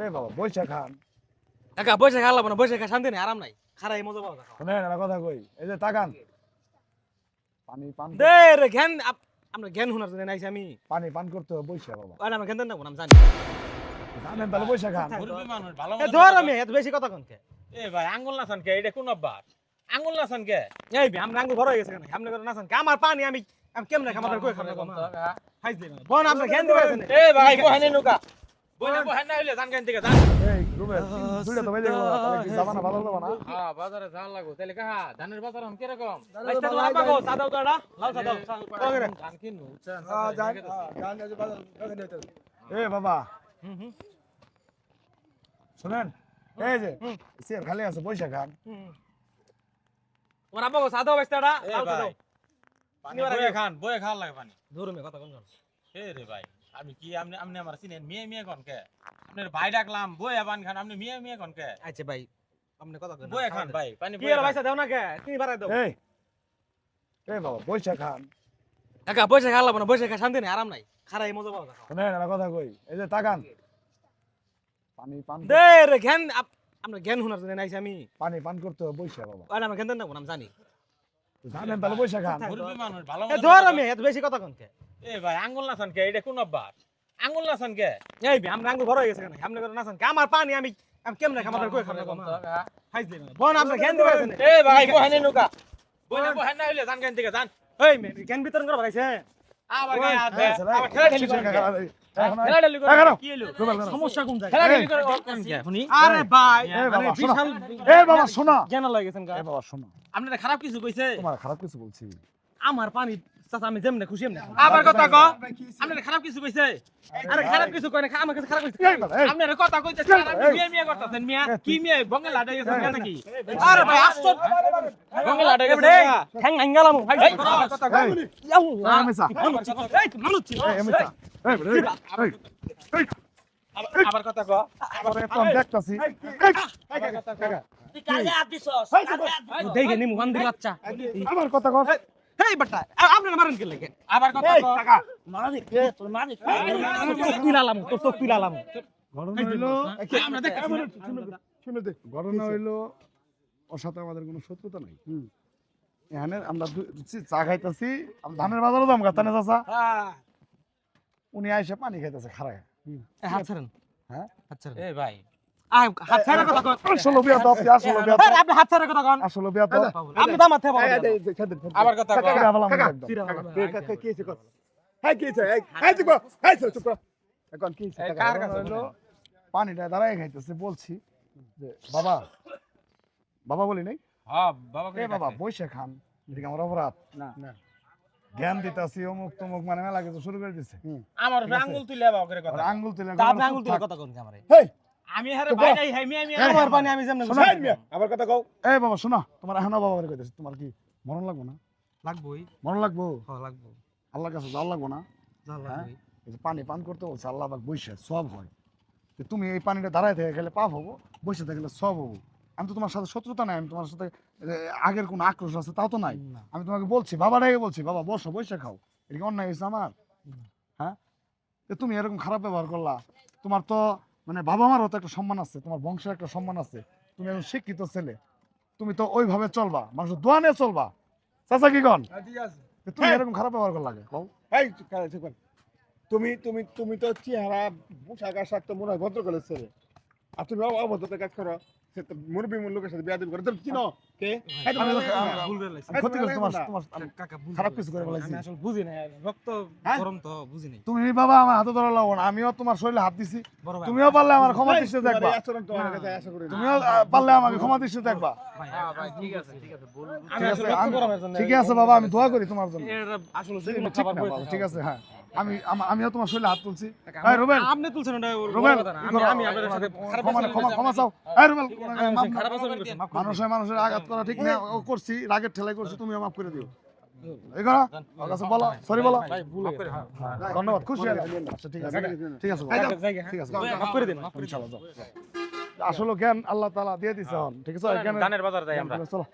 এই বাবা বৈশা খান। একা বসে খাওয়া না, বসে খা শান্তি নেই, আরাম নাই, খারাই মজা পাওয়া যায়। শুনেন একটা কথা কই, এই যে তাকান, পানি পান দে রে জ্ঞান আমরা জ্ঞান শোনার জন্য নাইছি আমি। পানি পান করতে হবে বৈশা বাবা। ওই আমার জ্ঞান দেন না, আমি জানি। জানেন তাহলে বৈশা খান। মুরব্বি মানুষ ভালো এ ধর আমি এত বেশি কথা কোন কে? এ ভাই আঙ্গুল নাচান কে? এটা কোন অভ্যাস? আঙ্গুল নাচান কে? এই বে আমরা আঙ্গুল বড় হয়ে গেছে কেন? আপনি করে নাছেন কে? আমার পানি আমি কেমনে খামার কই খাবো না? খাইছ দিন বোন আমরা জ্ঞান দিবেন। এ ভাই বহানে নুকা বলে বহানে না হইলে জান কেন থেকে জান। এই রুবেল দুইটা তো বাইরে গেল, তাহলে কি জামানা ভালো হলো না? হ্যাঁ বাজারে যাওয়া লাগো তাহলে কাহা ধানের বাজার হন কি রকম? আচ্ছা তো আব্বা গো সাদাও তো এটা লাল সাদাও করে ধান কিনু উচ্চান জান এই যে বাজার দোকানে হইতো। এ বাবা শুনেন, এই যে চেয়ার খালি আছে বৈশা খান। ওর আব্বা গো সাদাও বেচতে এটা এ লাল সাদাও ভাই পানি বয়ে খান বয়ে খাওয়া লাগে পানি। ধরুমে কথা কোন কোন? এ রে ভাই আমি কি আপনি আপনি আমার চিনেন মিয়া মিয়া কোন কে? আপনার ভাই ডাকলাম বয়ে পানি খান, আপনি মিয়া মিয়া কোন কে? আচ্ছা ভাই আপনি কথা কোন? বয়ে খান ভাই পানি কি হলো ভাই দাও না কে? তুমি বাড়াই দাও। এই এই বাবা বৈশা খান। একা বসে খাওয়া না, বসে খা শান্তি নেই, আরাম নাই, খারাই মজা পাওয়া যায়। শুনেন একটা কথা কই, এই যে তাকান, পানি পান দে রে জ্ঞান আমরা জ্ঞান শোনার জন্য নাইছি আমি। পানি পান করতে হবে বৈশা বাবা। ওই আমার জ্ঞান দেন না, আমি জানি। জানেন তাহলে বৈশা খান। মুরব্বি মানুষ ভালো এ ধর আমি এত বেশি কথা কোন কে? এ ভাই আঙ্গুল নাচান কে? এটা কোন অভ্যাস? আঙ্গুল নাচান কে? এই বে আমরা আঙ্গুল বড় হয়ে গেছে কেন? আপনি করে নাছেন কে? আমার পানি আমি কেমনে খামার কই খাবো না? খাইছ দিন বোন আমরা জ্ঞান দিবেন। এ ভাই বহানে নুকা বলে বহানে না হইলে জান কেন থেকে জান। এই মে জ্ঞান বিতরণ করে বাড়াইছে। আবার গায়ে হাত দে। আবার খেলা ঠেলি করে। খেলা ঠেলি করে কি হলো? সমস্যা কোন জায়গায়? খেলা ঠেলি করে কোন কে? শুনি আরে ভাই এই বাবা, আরে বিশাল এই বাবা শোনো, জ্ঞান লয়ে গেছেন গা। এই বাবা শোনো, আপনারা খারাপ কিছু কইছে? তোমার খারাপ কিছু বলছি। আমার পানি চাচা আমি যেমনে খুশি এমনে। আবার কথা ক আপনারা খারাপ কিছু কইছে? আরে খারাপ কিছু কয় না, আমার কাছে খারাপ কিছু। এই বাবা, এই আপনারা কথা কইতেছেন আর আপনি মিয়া মিয়া করতেছেন মিয়া কি মিয়া বঙ্গে লাটাই গেছেন মিয়া নাকি? আরে ভাই আশ্চর্য বঙ্গে লাটাই গেছেন মিয়া। ঠ্যাং আঙ্গালাম ভাই। কথা কই এই, এই মেসা, এই মানুষ এই মেসা, এই এই আবার কথা ক আবার একদম দেখতাছি। দেখে নি মুখান দিল আচ্ছা। আমার কথা কর। এই বাটা আপনি মারেন কে লাগে? আবার কথা ক তুই লালাম তো তুই লালাম। ঘটনা হইলো, আমরা দেখতেছি শুনে দে, ঘটনা হইলো ওর সাথে আমাদের কোনো শত্রুতা নাই। এখানে আমরা চা খাইতেছি, ধানের বাজারও দাম গাতানে চাচা, উনি আইসা পানি খাইতেছে খারায়। হাত ছাড়েন। হ্যাঁ হাত ছাড়েন। এ ভাই হাত ছাড়ার কথা কোন। আসলে বিয়া তো আসলে বিয়া তো আপনি হাত ছাড়ার কথা কোন। আসলে বিয়া তো আপনি দাম মাথা পাবেন। আবার কথা ক পানিটা দাঁড়ায় খাইতেছে, বলছি যে বাবা, বাবা বলি নাই, হ্যাঁ বাবা এ বাবা বৈশা খান, এদিকে আমার অপরাধ না জ্ঞান দিতাছি অমুক তমুক মানে মেলা কিছু শুরু করে দিছে। আমার আঙ্গুল তুলে বাবা করে কথা আঙ্গুল তুলে আপনি আঙ্গুল দিয়ে কথা কোন আমারে। হেই আমি হারে ভাই নাই হাই মিয়া মিয়া আমার পানি আমি যেমনে শোনো, আবার কথা কও এই বাবা শোনো, তোমার এখনো বাবা করে কইতেছে, তোমার কি মরণ লাগবো না? লাগবই। মরণ লাগবো? হ্যাঁ লাগবো। আল্লাহর কাছে যাওয়া লাগবো না? যা হ্যাঁ? লাগবই। এই যে পানি পান করতে বলছে আল্লাহ পাক বৈশা সব হয়, তো তুমি এই পানিটা দাঁড়ায় থেকে গেলে পাপ হবো, বসে থাকলে সব হবো। আমি তো তোমার সাথে শত্রুতা নাই, আমি তোমার সাথে আগের কোনো আক্রোশ আছে তাও তো নাই। না। আমি তোমাকে বলছি, বাবাটাকে বলছি বাবা বসো বৈশা খাও, এটা কি অন্যায় হয়েছে আমার? হ্যাঁ, তো তুমি এরকম খারাপ ব্যবহার করলা। তোমার তো মানে বাবা মারও তো একটা সম্মান আছে, তোমার বংশের একটা সম্মান আছে, তুমি একজন শিক্ষিত ছেলে, তুমি তো ওইভাবে চলবা, মানুষের দোয়া নিয়ে চলবা। চাচা কি কন? তো তুমি এরকম খারাপ ব্যবহার করলা কে? কও। তুমি তুমি তুমি তো চেহারা পোশাক আশাক তো মনে হয় ভদ্র করে ছেলে, আর তুমি অভদ্রতা কাজ করো, সে তো মুরব্বী লোকের সাথে বিয়া দিবি করে তুমি চিনো কে? আমি ভুল করে লাইছি। আমি ক্ষতি করছি তোমার, আমি কাকা ভুল খারাপ করে কিছু করে লাইছি। বলেছি। আমি আসলে বুঝি না, রক্ত হ্যাঁ? গরম তো বুঝি নাই। তুমি বাবা আমার হাতে ধরা লাগবো না, আমিও তোমার শরীরে হাত দিছি, বড় ভাই তুমিও পারলে আমার ক্ষমা দৃষ্টি দেখবা, আচরণ তো আমার কাছে আশা করি না। তুমিও পারলে আমাকে ক্ষমা দৃষ্টি দেখবা। ভাই ভাই ঠিক আছে বল আমি ঠিক আসলে আছে, রক্ত গরমের জন্য ঠিক আছে বাবা, আমি দোয়া করি তোমার জন্য। এটা আসলে ঠিক যেকোনো না খাবার বাবা, বই ঠিক আছে। হ্যাঁ, আমিও তোমার শরীরে হাত তুলছি। এই রুবেল, আপনি তুলছেন ওটা ওর বড় রুবেল কথা না। কি করো? আমি আপনার সাথে খারাপ ক্ষমা চাও। এই রুবেল, আচরণ খারাপ আচরণ করছি, মাফ করে দিন। মানুষের আঘাত করা ঠিক না, ও করছি, রাগের ঠেলাই করছি, তুমিও মাফ করে দিও। এই করো, ওর কাছে বলো, সরি বলো। ভাই ভুল হয়ে গেছে। ধন্যবাদ, খুশি হলাম। আচ্ছা ঠিক আছে, ঠিক আছে বাবা। জায়গা, ঠিক আছে মাফ করে দিন, মাফ করে দিন। ইনশাআল্লাহ যাও। আসলে জ্ঞান আল্লাহ তাআলা দিয়ে দিছে, ঠিক আছে? জ্ঞানের ধানের বাজার যাই আমরা চলো।